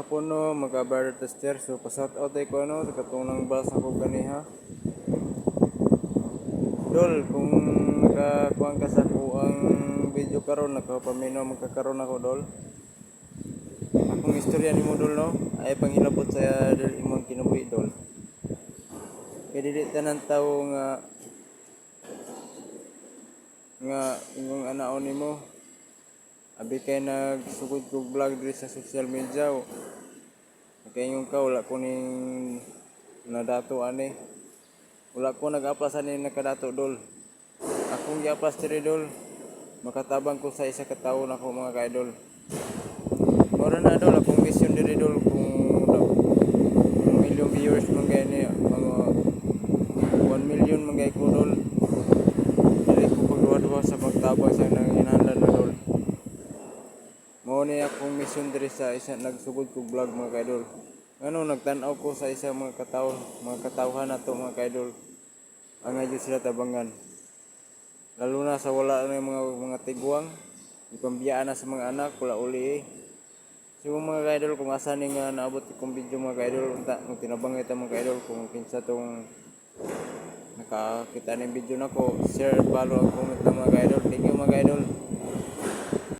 Ako no, mag-brother tester. So, pa-shout out ko ano, katong nang basa ko ganiha. Dol, kung nakakuha ka sa ko ang video karon, nakapaminaw magkakaroon ako, Dol. Akong istorya ni mo, Dol, no? Ay panghilabot sa dil imong kinabuhi, Dol. Kaya dili tanan tao nga imong anaon nimo. Abi kay nagsugod kog vlog diri sa social media. Kaya yung ka, wala ko ning nadato ani. Wala ko nag-aplas ani nakadato, Dol. Akong gi-aplas diri, Dol. Makatabang ko sa isa ka tawo nako mga ka-idol. Mura na, Dol, akong mission diri, Dol, kung million viewers man gay ni mga 1 million man gay ko, Dol. Dili ko pagduwa-duwa sa pagtabang sa nang hinahanglan na, Dol. Mao ni akong mission diri sa isa nagsugod kog vlog mga ka-idol. Ngano nagtan-aw ko sa isa mga katawhan nato mga ka-idol. Ang ayos sila tabangan. Lalo na sa wala na mga tiguang, ipambiyaan na sa mga anak, wala uli eh. So mga ka-idol, kung asa ni nga naabot kong video mga ka-idol, kung tinabang ito mga ka-idol, kung kinsa tong nakakita ng video na ko, share, follow, comment na mga ka-idol. Thank you mga ka-idol.